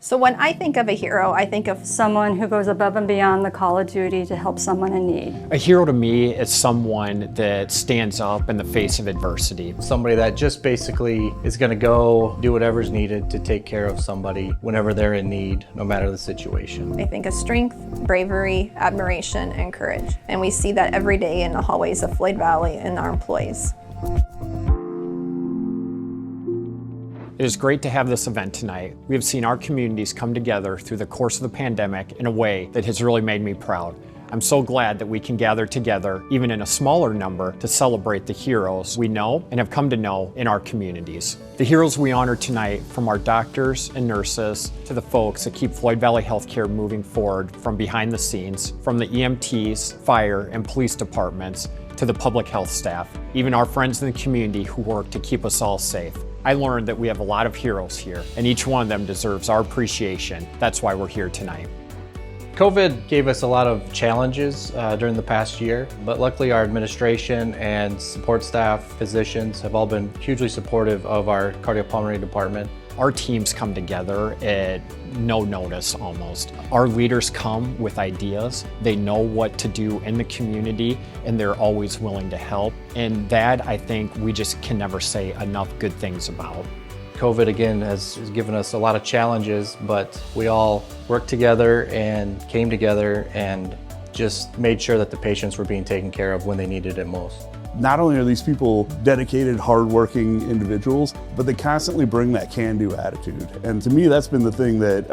So when I think of a hero, I think of Someone who goes above and beyond the call of duty to help someone in need. A hero to me is someone that stands up in the face of adversity. Somebody that just basically is going to go do whatever's needed to take care of somebody whenever they're in need, no matter the situation. I think of strength, bravery, admiration, and courage. And we see that every day in the hallways of Floyd Valley and our employees. It is great to have this event tonight. We have seen our communities come together through the course of the pandemic in a way that has really made me proud. I'm so glad that we can gather together, even in a smaller number, to celebrate the heroes we know and have come to know in our communities. The heroes we honor tonight, from our doctors and nurses to the folks that keep Floyd Valley Healthcare moving forward from behind the scenes, from the EMTs, fire, and police departments, to the public health staff, even our friends in the community who work to keep us all safe. I learned that we have a lot of heroes here, and each one of them deserves our appreciation. That's why we're here tonight. COVID gave us a lot of challenges during the past year, but luckily our administration and support staff, physicians have all been hugely supportive of our cardiopulmonary department. Our teams come together at no notice almost. Our leaders come with ideas. They know what to do in the community, and they're always willing to help. And that, I think, we just can never say enough good things about. COVID again has given us a lot of challenges, but we all worked together and came together and just made sure that the patients were being taken care of when they needed it most. Not only are these people dedicated, hardworking individuals, but they constantly bring that can-do attitude. And to me, that's been the thing that,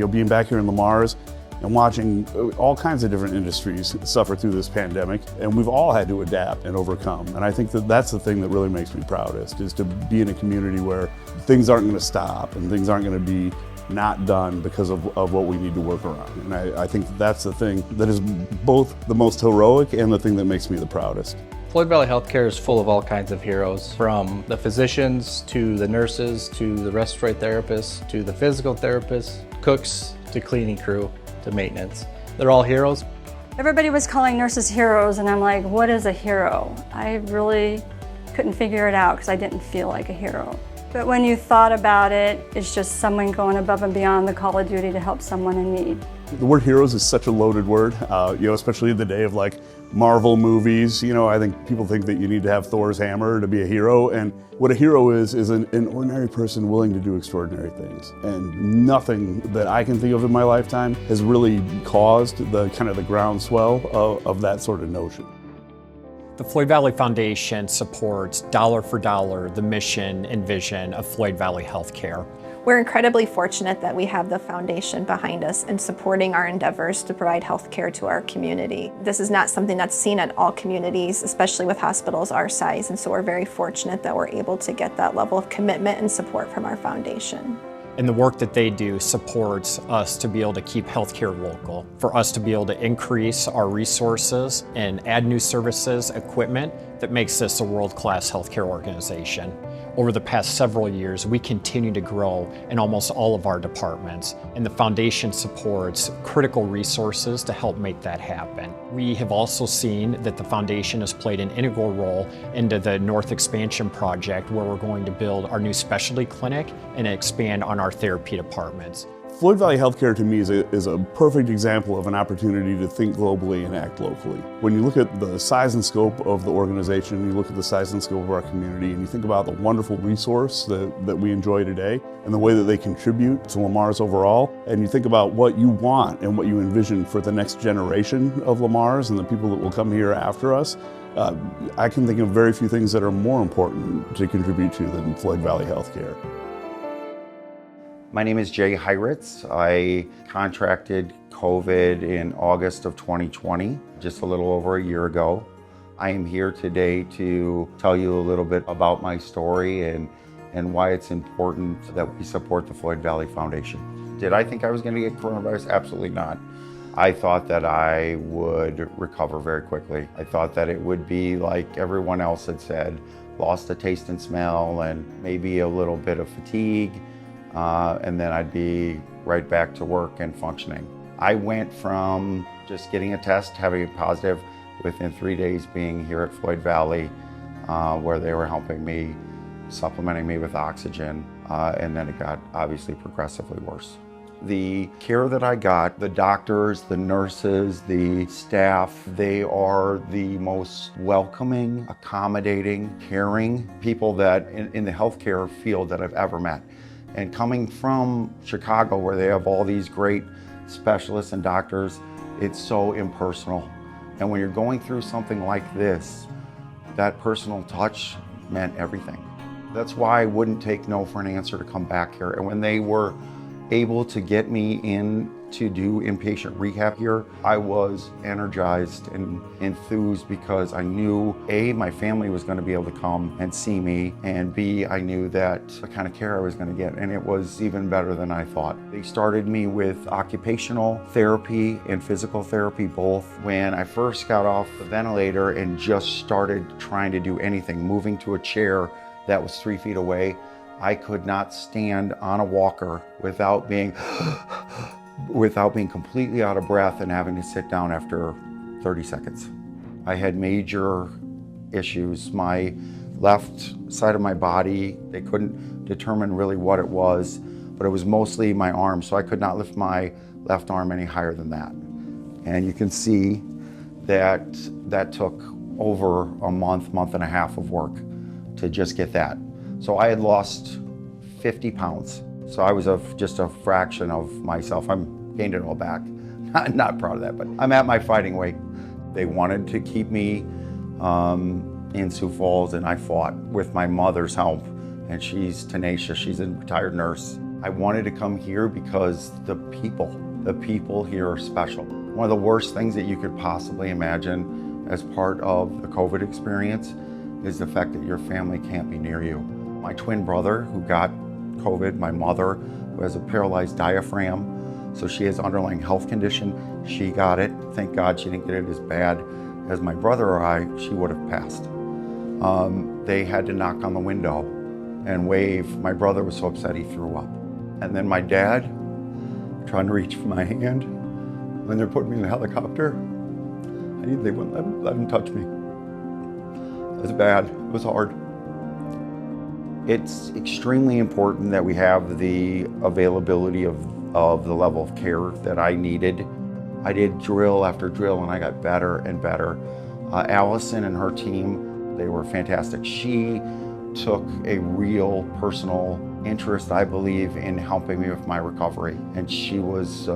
being back here in Lamar's and watching all kinds of different industries suffer through this pandemic, and we've all had to adapt and overcome. And I think that that's the thing that really makes me proudest, is to be in a community where things aren't going to stop and things aren't going to be not done because of what we need to work around. And I think that's the thing that is both the most heroic and the thing that makes me the proudest. Floyd Valley Healthcare is full of all kinds of heroes, from the physicians to the nurses to the respiratory therapists to the physical therapists, cooks to cleaning crew to maintenance. They're all heroes. Everybody was calling nurses heroes, and I'm like, what is a hero? I really couldn't figure it out because I didn't feel like a hero. But when you thought about it, it's just someone going above and beyond the call of duty to help someone in need. The word heroes is such a loaded word, especially in the day of Marvel movies. I think people think that you need to have Thor's hammer to be a hero, and what a hero is an ordinary person willing to do extraordinary things. And nothing that I can think of in my lifetime has really caused the groundswell of that sort of notion. The Floyd Valley Foundation supports dollar for dollar the mission and vision of Floyd Valley Healthcare. We're incredibly fortunate that we have the foundation behind us and supporting our endeavors to provide health care to our community. This is not something that's seen at all communities, especially with hospitals our size, and so we're very fortunate that we're able to get that level of commitment and support from our foundation. And the work that they do supports us to be able to keep healthcare local, for us to be able to increase our resources and add new services, equipment that makes this a world-class healthcare organization. Over the past several years, we continue to grow in almost all of our departments, and the foundation supports critical resources to help make that happen. We have also seen that the foundation has played an integral role into the North Expansion Project, where we're going to build our new specialty clinic and expand on our therapy departments. Floyd Valley Healthcare to me is a perfect example of an opportunity to think globally and act locally. When you look at the size and scope of the organization, you look at the size and scope of our community, and you think about the wonderful resource that we enjoy today and the way that they contribute to Lamar's overall, and you think about what you want and what you envision for the next generation of Lamar's and the people that will come here after us, I can think of very few things that are more important to contribute to than Floyd Valley Healthcare. My name is Jay Heiritz. I contracted COVID in August of 2020, just a little over a year ago. I am here today to tell you a little bit about my story and why it's important that we support the Floyd Valley Foundation. Did I think I was going to get coronavirus? Absolutely not. I thought that I would recover very quickly. I thought that it would be like everyone else had said, lost the taste and smell and maybe a little bit of fatigue. And then I'd be right back to work and functioning. I went from just getting a test, having it positive, within 3 days being here at Floyd Valley, where they were helping me, supplementing me with oxygen, and then it got obviously progressively worse. The care that I got, the doctors, the nurses, the staff, they are the most welcoming, accommodating, caring people that in the healthcare field that I've ever met. And coming from Chicago, where they have all these great specialists and doctors, it's so impersonal. And when you're going through something like this, that personal touch meant everything. That's why I wouldn't take no for an answer to come back here. And when they were able to get me in to do inpatient rehab here, I was energized and enthused because I knew A, my family was going to be able to come and see me, and B, I knew that the kind of care I was going to get, and it was even better than I thought. They started me with occupational therapy and physical therapy both. When I first got off the ventilator and just started trying to do anything, moving to a chair that was 3 feet away, I could not stand on a walker without being completely out of breath and having to sit down after 30 seconds. I had major issues. My left side of my body, they couldn't determine really what it was, but it was mostly my arm, so I could not lift my left arm any higher than that. And you can see that that took over a month and a half of work to just get that. So I had lost 50 pounds. So I was just a fraction of myself. I'm gained it all back. Not proud of that, but I'm at my fighting weight. They wanted to keep me in Sioux Falls, and I fought with my mother's help, and she's tenacious. She's a retired nurse. I wanted to come here because the people here are special. One of the worst things that you could possibly imagine as part of the COVID experience is the fact that your family can't be near you. My twin brother who got COVID, my mother who has a paralyzed diaphragm, so she has underlying health condition, she got it. Thank God she didn't get it as bad as my brother or I, she would have passed. They had to knock on the window and wave. My brother was so upset he threw up. And then my dad, trying to reach for my hand, when they're putting me in the helicopter, they wouldn't let him touch me. It was bad, it was hard. It's extremely important that we have the availability of the level of care that I needed. I did drill after drill and I got better and better. Allison and her team, they were fantastic. She took a real personal interest, I believe, in helping me with my recovery, and she was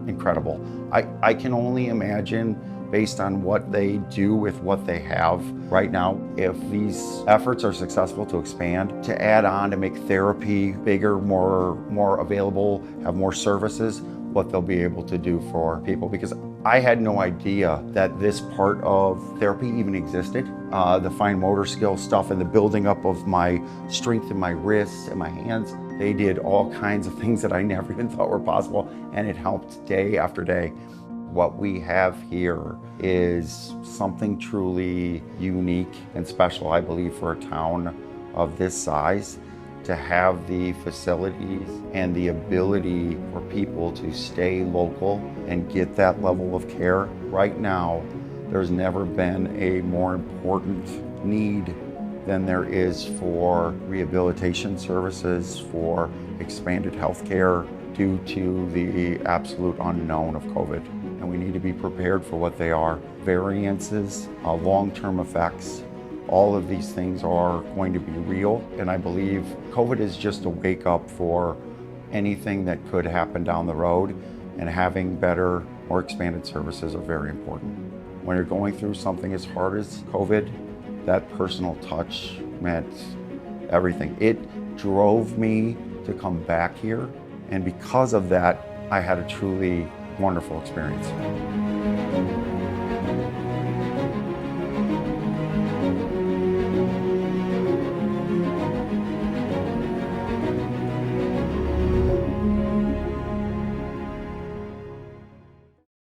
incredible. I can only imagine, based on what they do with what they have right now, if these efforts are successful to expand, to add on, to make therapy bigger, more available, have more services, what they'll be able to do for people. Because I had no idea that this part of therapy even existed. The fine motor skill stuff and the building up of my strength in my wrists and my hands, they did all kinds of things that I never even thought were possible, and it helped day after day. What we have here is something truly unique and special, I believe, for a town of this size, to have the facilities and the ability for people to stay local and get that level of care. Right now, there's never been a more important need than there is for rehabilitation services, for expanded health care, due to the absolute unknown of COVID. And we need to be prepared for what they are. Variances, long-term effects, all of these things are going to be real. And I believe COVID is just a wake up for anything that could happen down the road, and having better, more expanded services are very important. When you're going through something as hard as COVID, that personal touch meant everything. It drove me to come back here. And because of that, I had a truly wonderful experience.